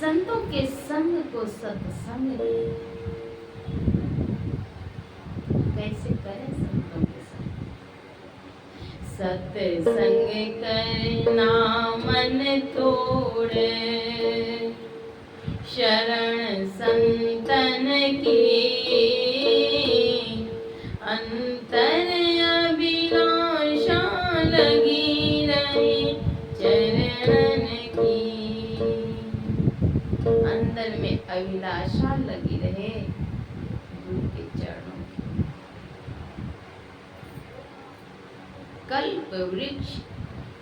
संतों के संग को सत्संग कैसे करें संतों के संग? सत्संग करना मन तोड़े, शरण संतन की अंतर अभिलाषा लगी रही चरण की। अंदर में अभिलाषा लगी रहे गुरु के चरणों की। कल्प वृक्ष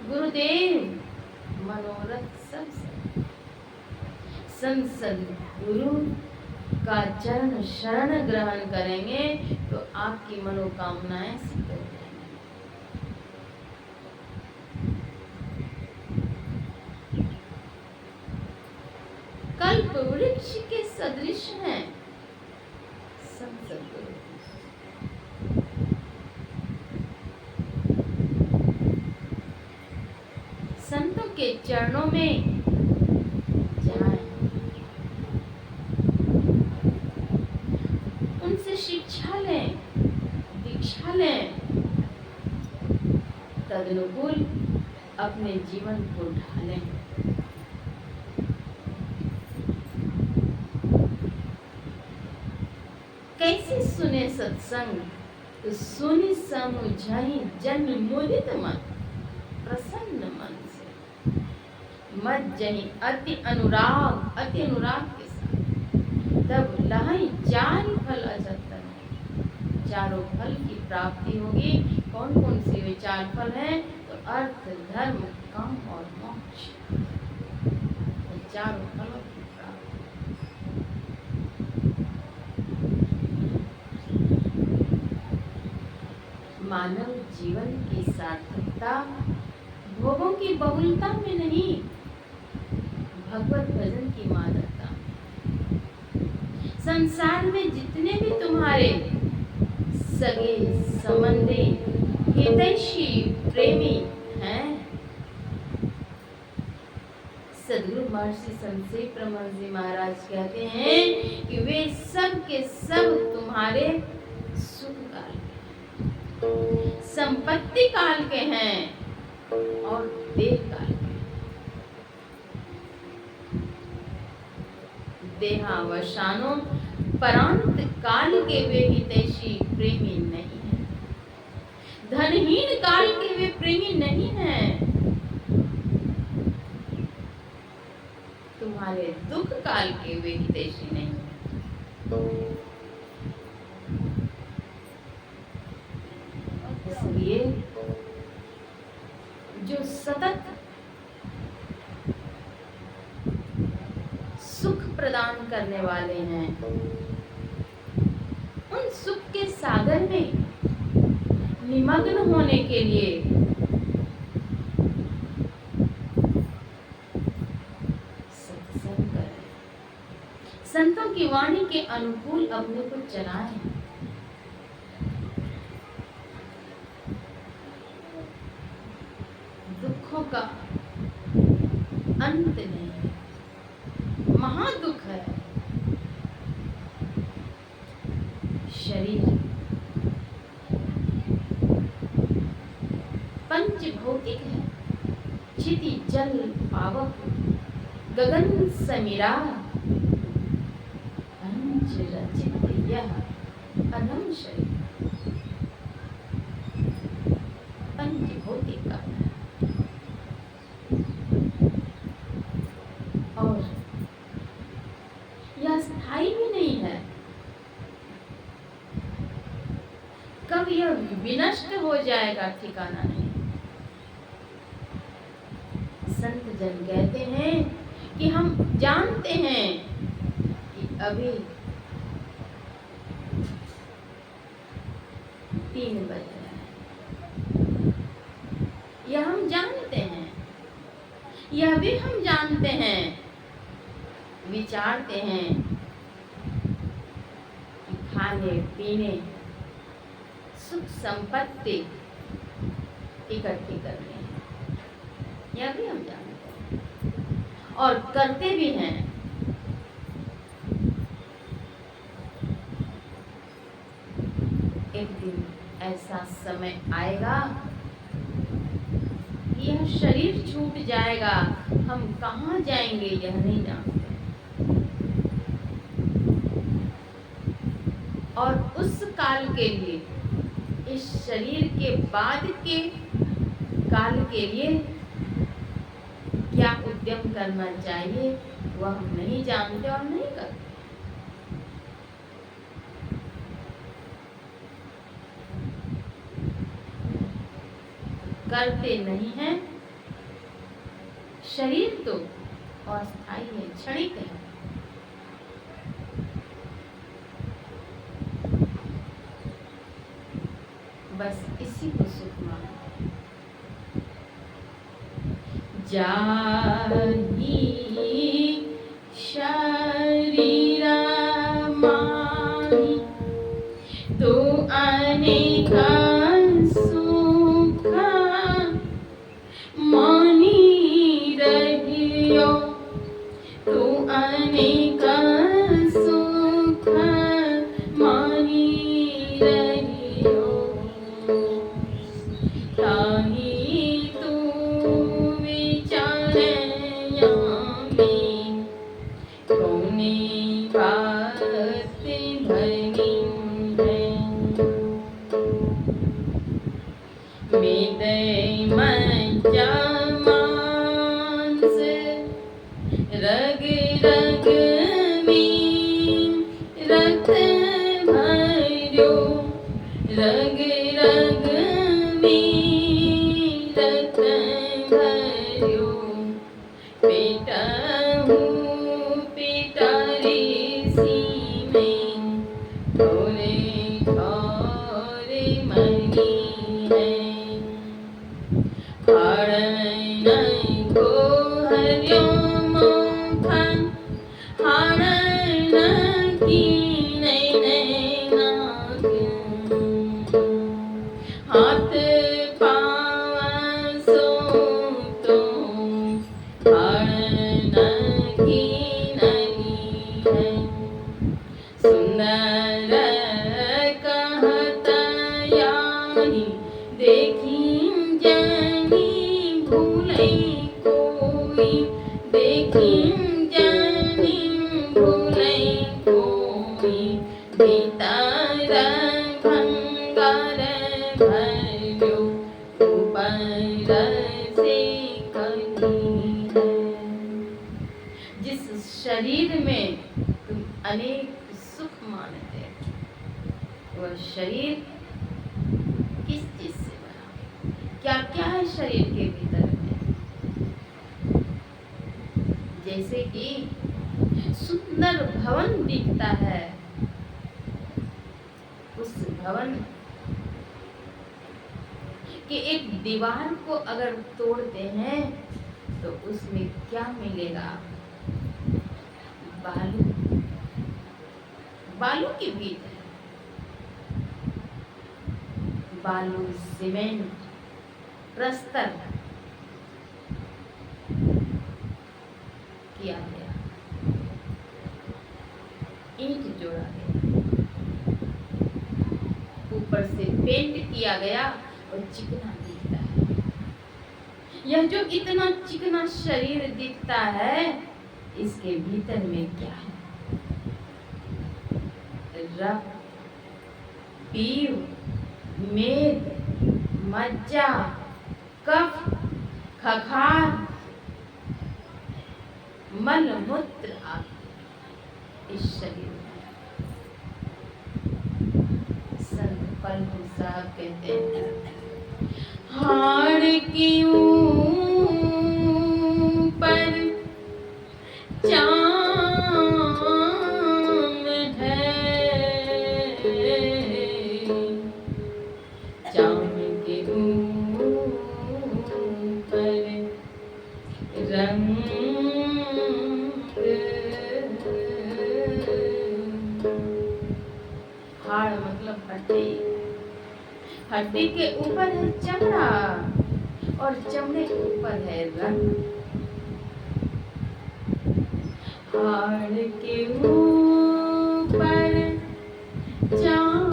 गुरुदेव मनोरथ सब संसद गुरु का चरण शरण ग्रहण करेंगे तो आपकी मनोकामनाएं सिद्ध हो जाएंगी। कल्प वृक्ष के सदृश हैं संसद गुरु। संतों के चरणों में शिक्षा लें, दीक्षा लें, तदनुकूल अपने जीवन को ढालें। कैसे सुने सत्संग? तो सुनि समुझाई जन मुदित मन, प्रसन्न मन से मत जही अति अनुराग के साथ, तब लहाई चार फल अजतन। चारों फल की प्राप्ति होगी। कौन कौन से वे चार फल हैं? तो अर्थ, धर्म, काम और मोक्ष। चारों फलों की प्राप्ति। मानव जीवन की सार्थकता भोगों की बहुलता में नहीं, भगवत भजन की मादकता। संसार में जितने भी तुम्हारे सगे संबंधी हितैषी प्रेमी हैं, सदगुरु महर्षि संत प्रमोद जी महाराज कहते हैं कि वे सब के सब तुम्हारे सुख काल के हैं, संपत्ति काल के हैं और देह काल के। देहावसानो परांत काल के वे हितैषी प्रेमी नहीं है। धनहीन काल के वे प्रेमी नहीं हैं। तुम्हारे दुख काल के वे हितैषी नहीं है। इसलिए जो सतत सुख प्रदान करने वाले हैं, उन सुख के सागर में निमग्न होने के लिए सत्संग करें। संतों की वाणी के अनुकूल अपने को चलाएं। दुखों का अंत नहीं, महादुख है। शरीर पंच भौतिक है, क्षिति जल पावक गगन समीरा, पंच रचित यह अनम शरीर। पंच भौतिक का और यह स्थायी भी नहीं है। कब यह विनष्ट हो जाएगा ठिकाना नहीं। संत जन कहते हैं कि हम जानते हैं कि अभी 3 बज रहा है, यह हम जानते हैं। यह भी हम जानते हैं, विचारते हैं कि खाने पीने सुख संपत्ति इकट्ठी करनी है, यह भी हम जानते हैं और करते भी हैं। एक दिन ऐसा समय आएगा, यह शरीर छूट जाएगा, हम कहाँ जाएंगे यह नहीं जानते। और उस काल के लिए, इस शरीर के बाद के काल के लिए क्या उद्यम करना चाहिए वह हम नहीं जानते और नहीं करते। करते नहीं हैं। शरीर तो अस्थायी है, क्षणिक है। बस इसी को सुख मानो। जाही शरीर माही तो अनेक सुख मानी रहियो, तो अनेक सुख मानी रहियो, ताही तू विचारे यामी, कौने बात धनी है। मेदे मज्जा मांस रग रग में रक्त भर्यो, रग रग में रक्त भर्यो, पेटहु पेटारी सी में थोरे थोरे मनी है। हारण को हरियो मोखन, हारण की नाग, हाथ पाँव सो तो हारण की नहीं है। सुंदर कहत यानी देखी जनी भूलै कोई, देखी जनी भूलै कोई, भीतर भंगार भर्यो, ऊपर से कहीं है। जिस शरीर में तुम अनेक सुख मानते हो, वह शरीर किस चीज से बना, क्या क्या है शरीर के भीतर में। जैसे कि सुंदर भवन दिखता है, उस भवन के एक दीवार को अगर तोड़ते हैं तो उसमें क्या मिलेगा, बालू, बालू की भीत है। बालू, सीमेंट, प्रस्तर किया गया, ईंट जोड़ा गया, ऊपर से पेंट किया गया और चिकना दिखता है। यह जो इतना चिकना शरीर दिखता है, इसके भीतर में क्या है, रक्त, पीव, मेद, मज्जा, कफ, खखार, मल मूत्र आदि इस शरीर में। संत पलटू साहब कहते हैं, हाड़ की ऊपर चाम है, चाम के ऊपर रंग, हाड़ मतलब हड्डी, हड्डी के ऊपर है चमड़ा और चमड़े के ऊपर है रंग। हाड़ के ऊपर चाम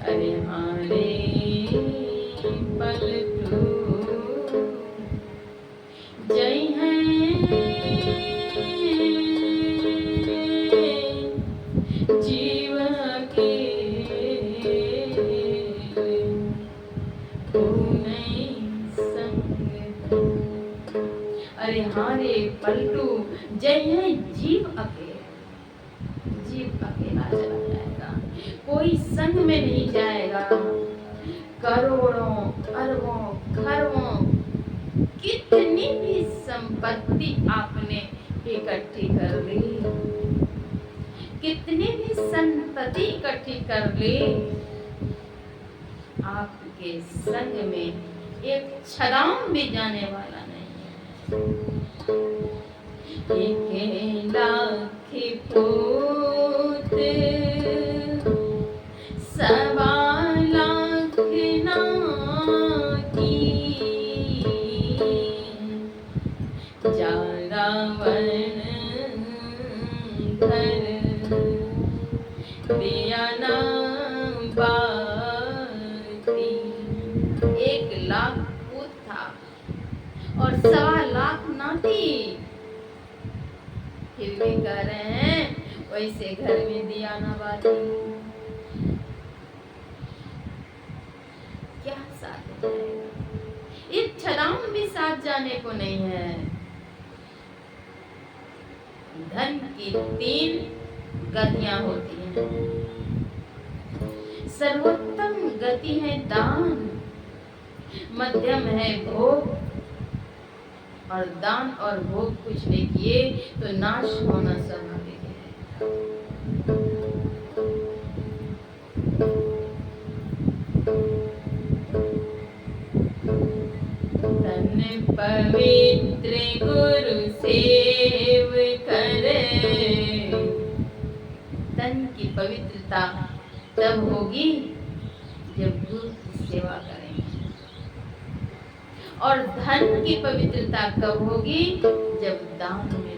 अरे हारे पलटू जय है जीव के अरे हारे पलटू जय है जीव अकेला चला जाएगा, कोई संग में नहीं जाएगा। करोड़ों अरबों खरबों कितनी भी संपत्ति आपने इकट्ठी कर ली, कितनी भी संपत्ति इकट्ठी कर ली, आपके संग में एक छलांग भी जाने वाला नहीं है। एक लाख पूत सवा लाख नाती जा रावण घर दिया ना बाती। 1 लाख पूत था और सवा लाख नाती, फिर भी कह रहे हैं वैसे घर में दिया ना बाती। क्या साथ जाएगा, एक छलांग भी साथ जाने को नहीं है। धन की 3 गतियां होती हैं। सर्वोत्तम गति है दान, मध्यम है भोग, और दान और भोग कुछ नहीं किए तो नाश होना स्वाभाविक है। तन पवित्र गुरु सेव करे, तन की पवित्रता तब होगी जब गुरु की सेवा करेंगे, और धन की पवित्रता कब होगी जब दान में